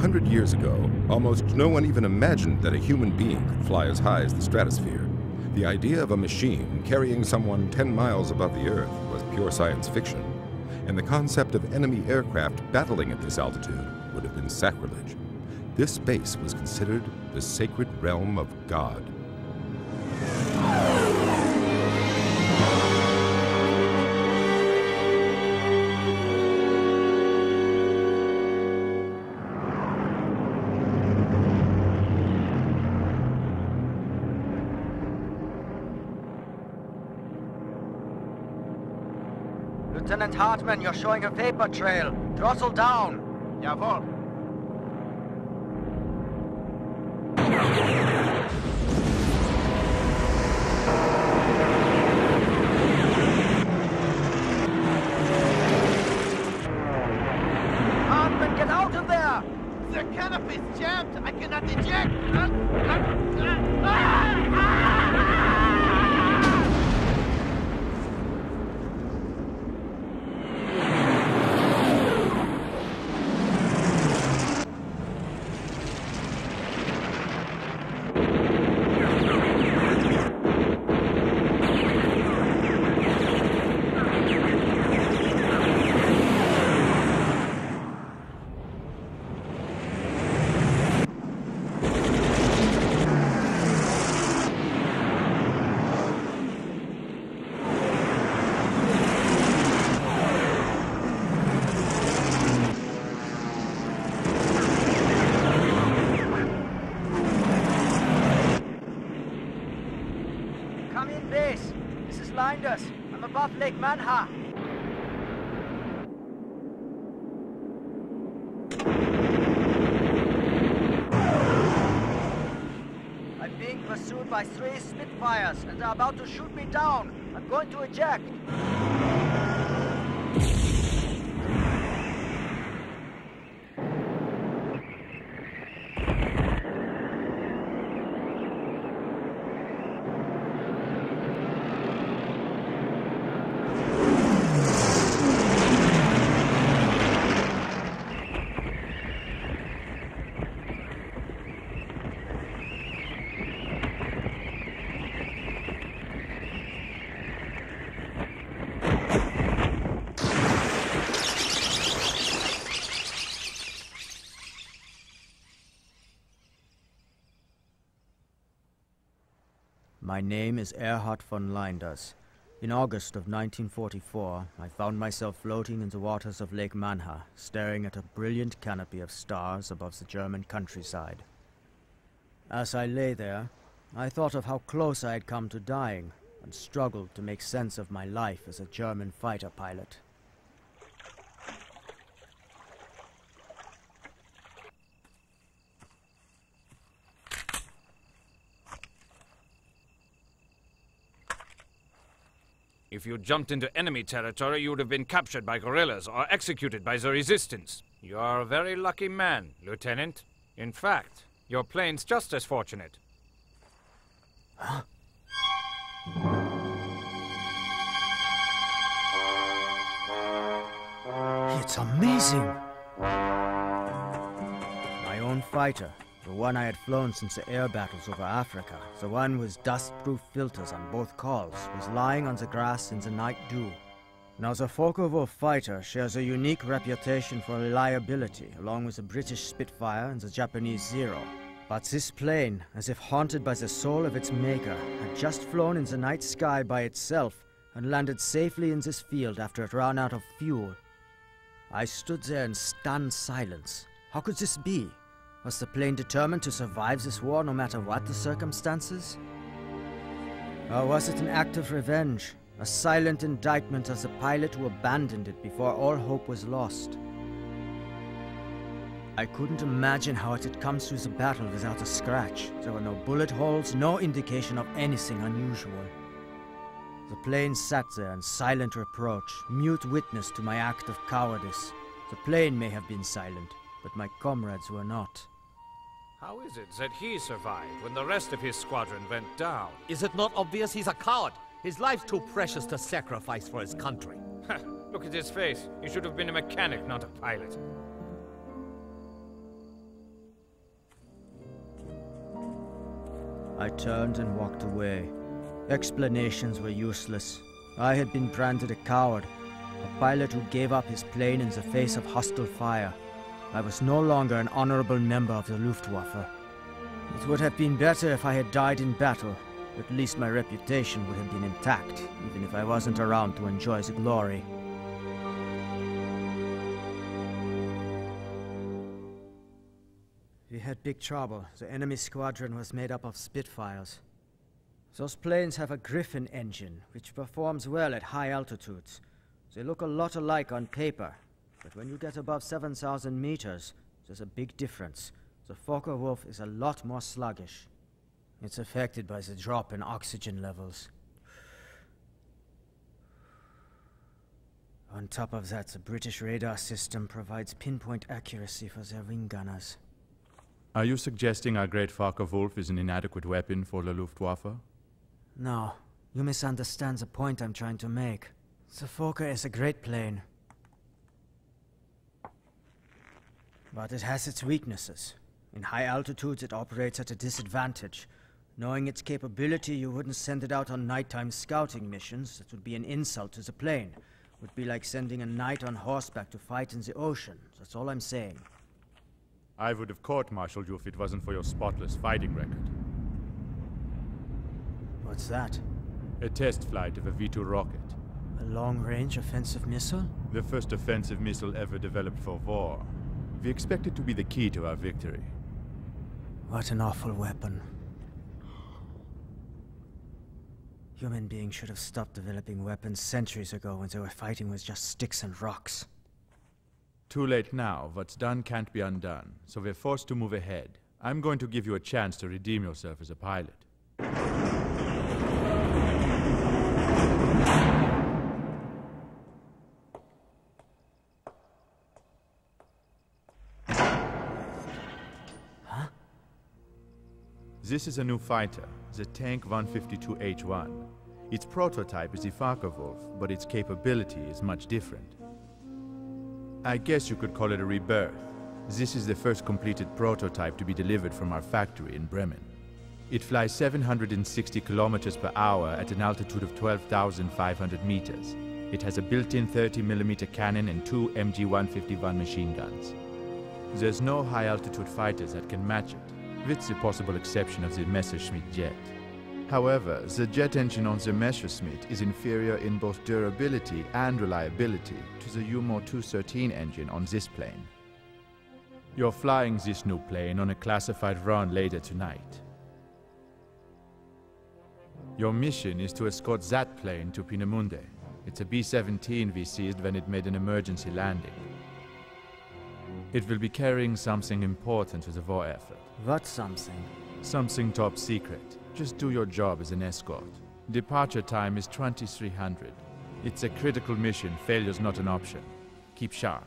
100 years ago, almost no one even imagined that a human being could fly as high as the stratosphere. The idea of a machine carrying someone 10 miles above the Earth was pure science fiction, and the concept of enemy aircraft battling at this altitude would have been sacrilege. This space was considered the sacred realm of God. Lieutenant Hartman, you're showing a vapor trail. Throttle down. Jawohl. Hartman, get out of there! The canopy is jammed. I cannot eject. Come in, base. This is Linders. I'm above Lake Manha. I'm being pursued by 3 Spitfires, and they're about to shoot me down. I'm going to eject. My name is Erhard von Linders. In August of 1944, I found myself floating in the waters of Lake Manha, staring at a brilliant canopy of stars above the German countryside. As I lay there, I thought of how close I had come to dying, and struggled to make sense of my life as a German fighter pilot. If you jumped into enemy territory, you would have been captured by guerrillas or executed by the resistance. You are a very lucky man, Lieutenant. In fact, your plane's just as fortunate. Huh? It's amazing! My own fighter. The one I had flown since the air battles over Africa, the one with dust-proof filters on both calls, was lying on the grass in the night dew. Now the Focke-Wulf fighter shares a unique reputation for reliability, along with the British Spitfire and the Japanese Zero. But this plane, as if haunted by the soul of its maker, had just flown in the night sky by itself and landed safely in this field after it ran out of fuel. I stood there in stunned silence. How could this be? Was the plane determined to survive this war no matter what the circumstances? Or was it an act of revenge, a silent indictment of the pilot who abandoned it before all hope was lost? I couldn't imagine how it had come through the battle without a scratch. There were no bullet holes, no indication of anything unusual. The plane sat there in silent reproach, mute witness to my act of cowardice. The plane may have been silent, but my comrades were not. How is it that he survived when the rest of his squadron went down? Is it not obvious he's a coward? His life's too precious to sacrifice for his country. Ha! Look at his face. He should have been a mechanic, not a pilot. I turned and walked away. Explanations were useless. I had been branded a coward, a pilot who gave up his plane in the face of hostile fire. I was no longer an honorable member of the Luftwaffe. It would have been better if I had died in battle. At least my reputation would have been intact, even if I wasn't around to enjoy the glory. We had big trouble. The enemy squadron was made up of Spitfires. Those planes have a Griffin engine, which performs well at high altitudes. They look a lot alike on paper, but when you get above 7,000 meters, there's a big difference. The Focke-Wulf is a lot more sluggish. It's affected by the drop in oxygen levels. On top of that, the British radar system provides pinpoint accuracy for their wing gunners. Are you suggesting our great Focke-Wulf is an inadequate weapon for the Luftwaffe? No, you misunderstand the point I'm trying to make. The Focke is a great plane. But it has its weaknesses. In high altitudes, it operates at a disadvantage. Knowing its capability, you wouldn't send it out on nighttime scouting missions. That would be an insult to the plane. It would be like sending a knight on horseback to fight in the ocean. That's all I'm saying. I would have court-martialed you if it wasn't for your spotless fighting record. What's that? A test flight of a V-2 rocket. A long-range offensive missile? The first offensive missile ever developed for war. We expect it to be the key to our victory. What an awful weapon. Human beings should have stopped developing weapons centuries ago when they were fighting with just sticks and rocks. Too late now. What's done can't be undone, so we're forced to move ahead. I'm going to give you a chance to redeem yourself as a pilot. This is a new fighter, the Tank 152H1. Its prototype is the Focke-Wulf, but its capability is much different. I guess you could call it a rebirth. This is the first completed prototype to be delivered from our factory in Bremen. It flies 760 kilometers per hour at an altitude of 12,500 meters. It has a built-in 30mm cannon and 2 MG-151 machine guns. There's no high-altitude fighters that can match it, with the possible exception of the Messerschmitt jet. However, the jet engine on the Messerschmitt is inferior in both durability and reliability to the UMO 213 engine on this plane. You're flying this new plane on a classified run later tonight. Your mission is to escort that plane to Peenemünde. It's a B-17 we seized when it made an emergency landing. It will be carrying something important to the war effort. What something? Something top secret. Just do your job as an escort. Departure time is 2300. It's a critical mission. Failure's not an option. Keep sharp.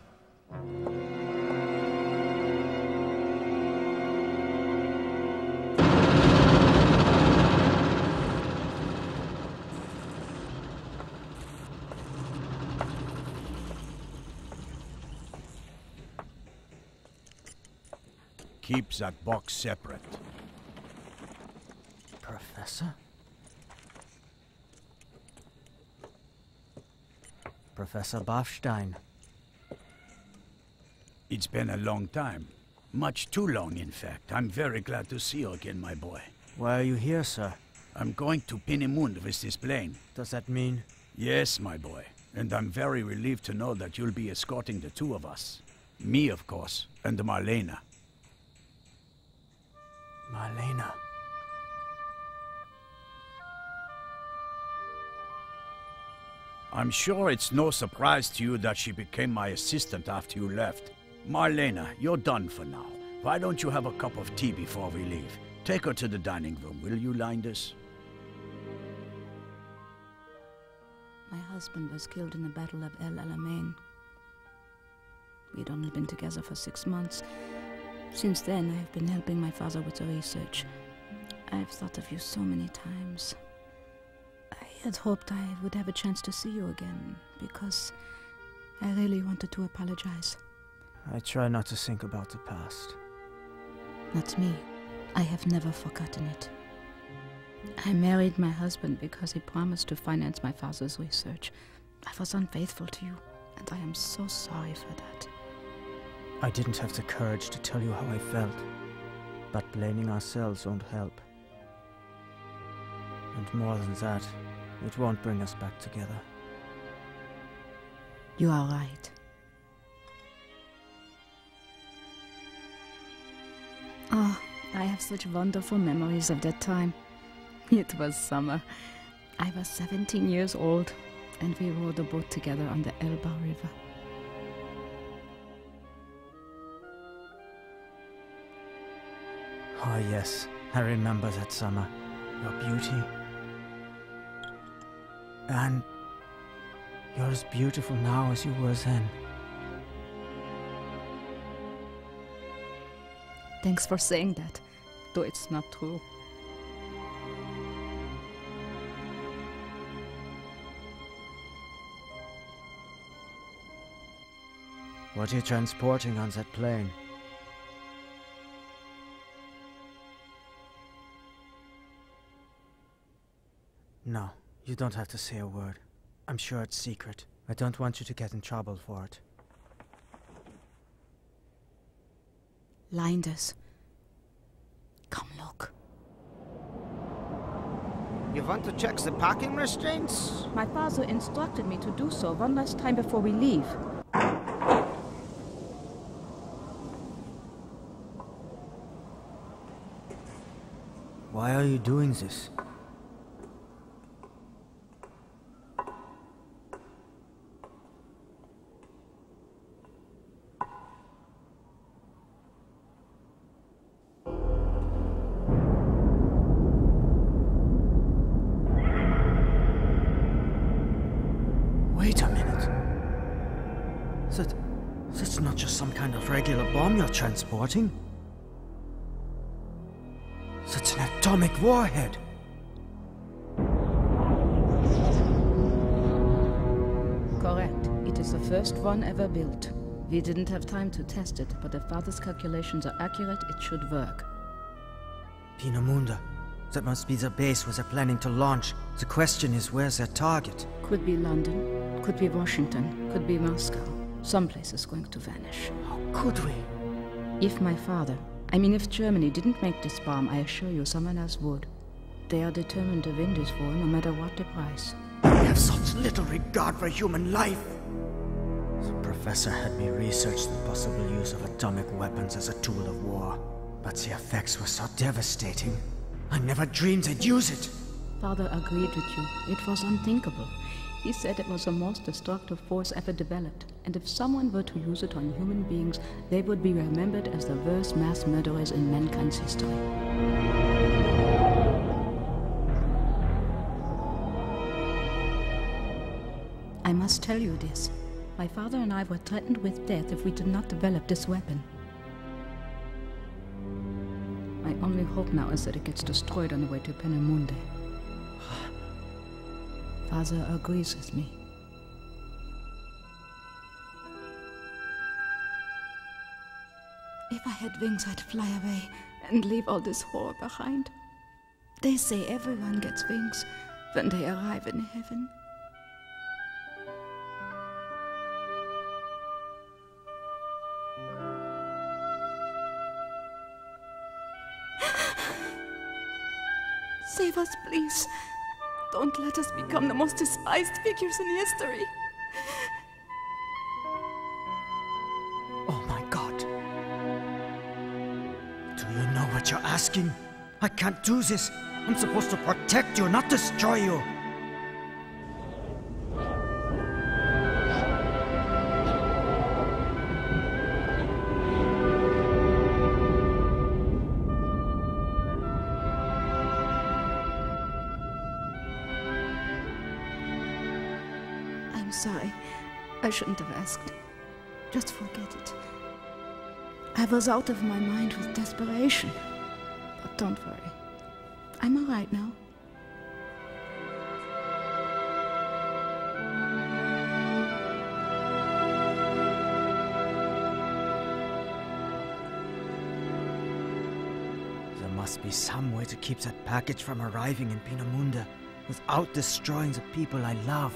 Keep that box separate. Professor? Professor Bafstein. It's been a long time. Much too long, in fact. I'm very glad to see you again, my boy. Why are you here, sir? I'm going to Peenemünde with this plane. Does that mean? Yes, my boy. And I'm very relieved to know that you'll be escorting the two of us. Me, of course, and Marlena. Marlena. I'm sure it's no surprise to you that she became my assistant after you left. Marlena, you're done for now. Why don't you have a cup of tea before we leave? Take her to the dining room, will you, Lindus? My husband was killed in the Battle of El Alamein. We'd only been together for 6 months. Since then, I've been helping my father with the research. I've thought of you so many times. I had hoped I would have a chance to see you again, because I really wanted to apologize. I try not to think about the past. Not me. I have never forgotten it. I married my husband because he promised to finance my father's research. I was unfaithful to you, and I am so sorry for that. I didn't have the courage to tell you how I felt, but blaming ourselves won't help. And more than that, it won't bring us back together. You are right. Oh, I have such wonderful memories of that time. It was summer. I was 17 years old, and we rowed a boat together on the Elba River. Oh yes, I remember that summer. Your beauty. And you're as beautiful now as you were then. Thanks for saying that, though it's not true. What are you transporting on that plane? No, you don't have to say a word. I'm sure it's secret. I don't want you to get in trouble for it. Linders. Come look. You want to check the parking restraints? My father instructed me to do so one last time before we leave. Why are you doing this? Wait a minute. That's not just some kind of regular bomb you're transporting. That's an atomic warhead. Correct. It is the first one ever built. We didn't have time to test it, but if father's calculations are accurate, it should work. Pinamunda. That must be the base where they're planning to launch. The question is, where's their target? Could be London, could be Washington, could be Moscow. Someplace is going to vanish. How could we? If Germany didn't make this bomb, I assure you someone else would. They are determined to win this war, no matter what the price. You have such little regard for human life! The professor had me research the possible use of atomic weapons as a tool of war. But the effects were so devastating. I never dreamed they'd use it. Father agreed with you. It was unthinkable. He said it was the most destructive force ever developed, and if someone were to use it on human beings, they would be remembered as the worst mass murderers in mankind's history. I must tell you this. My father and I were threatened with death if we did not develop this weapon. My only hope now is that it gets destroyed on the way to Peenemünde. Father agrees with me. If I had wings, I'd fly away and leave all this horror behind. They say everyone gets wings when they arrive in heaven. Save us, please. Don't let us become the most despised figures in history. Oh my God. Do you know what you're asking? I can't do this. I'm supposed to protect you, not destroy you. Sorry, I shouldn't have asked. Just forget it. I was out of my mind with desperation. But don't worry. I'm all right now. The must be some way to keep that package from arriving in Peenemünde without destroying the people I love.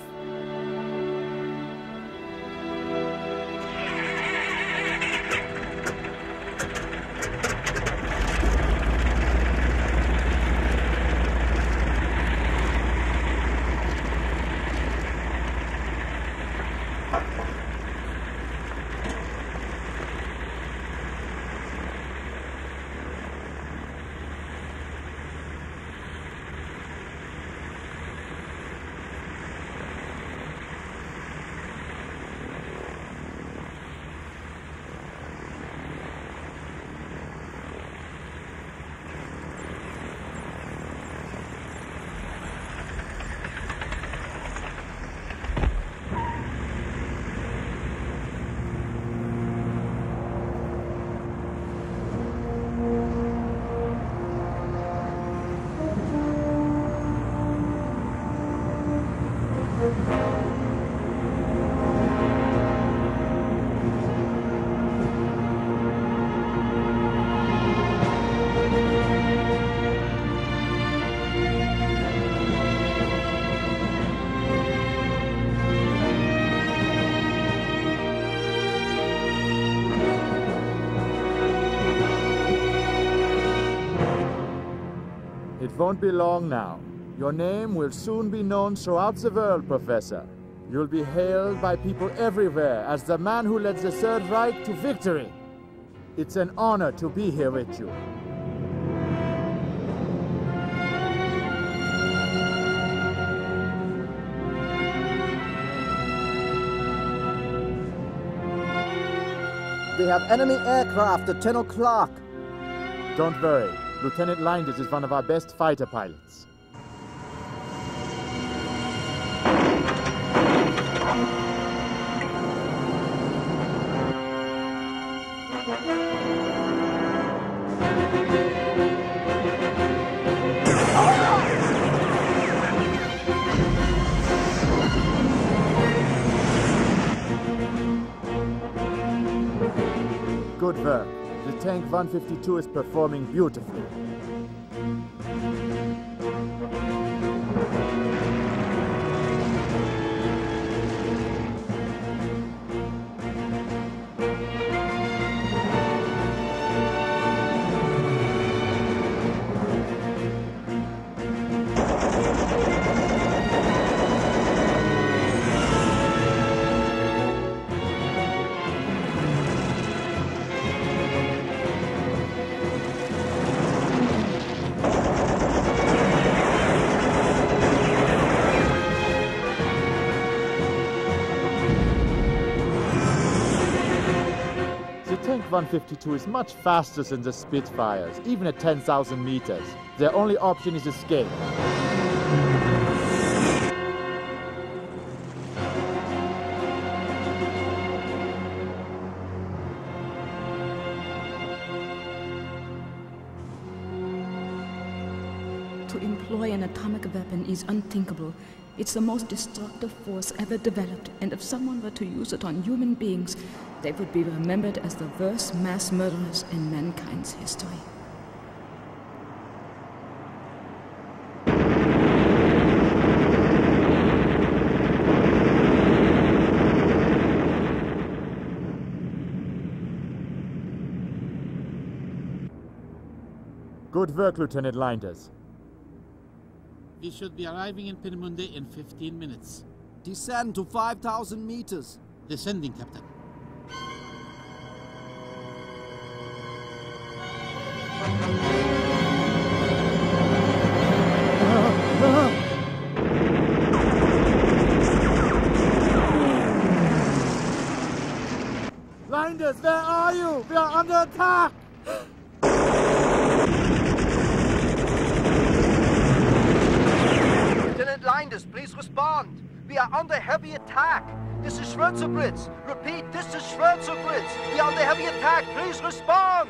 It won't be long now. Your name will soon be known throughout the world, Professor. You'll be hailed by people everywhere as the man who led the Third Reich to victory. It's an honor to be here with you. We have enemy aircraft at 10 o'clock. Don't worry. Lieutenant Linders is one of our best fighter pilots. Good work. The Tank 152 is performing beautifully. Tank 152 is much faster than the Spitfires, even at 10,000 meters. Their only option is escape. To employ an atomic weapon is unthinkable. It's the most destructive force ever developed, and if someone were to use it on human beings, they would be remembered as the worst mass murderers in mankind's history. Good work, Lieutenant Linders. We should be arriving in Peenemünde in 15 minutes. Descend to 5,000 meters. Descending, Captain. Linders, where are you? We are under attack! Lieutenant Linders, please respond. We are under heavy attack. This is Schwerzerblitz. Repeat, this is Schwerzerblitz. We are under heavy attack. Please respond.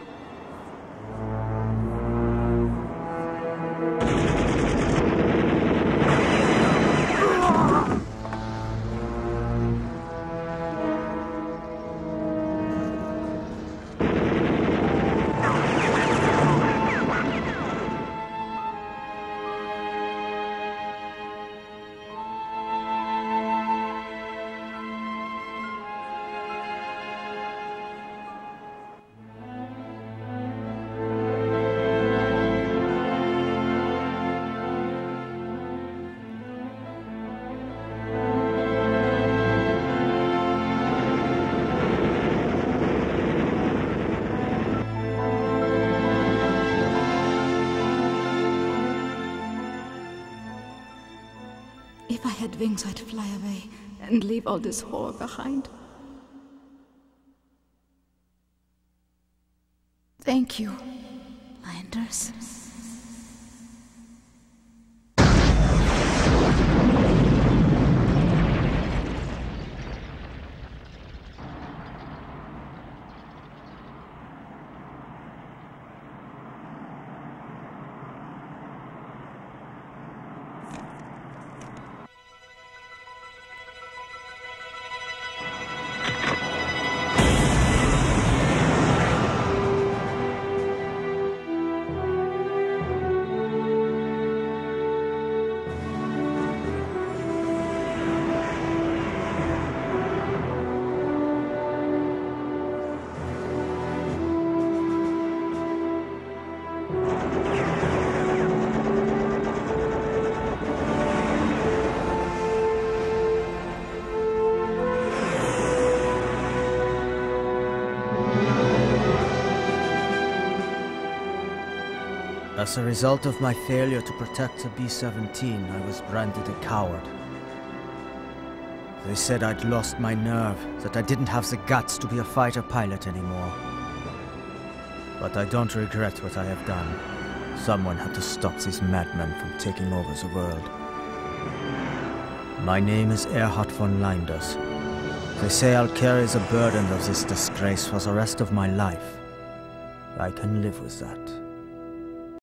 I had wings, I'd fly away and leave all this horror behind. Thank you, Landers. As a result of my failure to protect the B-17, I was branded a coward. They said I'd lost my nerve, that I didn't have the guts to be a fighter pilot anymore. But I don't regret what I have done. Someone had to stop these madmen from taking over the world. My name is Erhard von Leinders. They say I'll carry the burden of this disgrace for the rest of my life. I can live with that.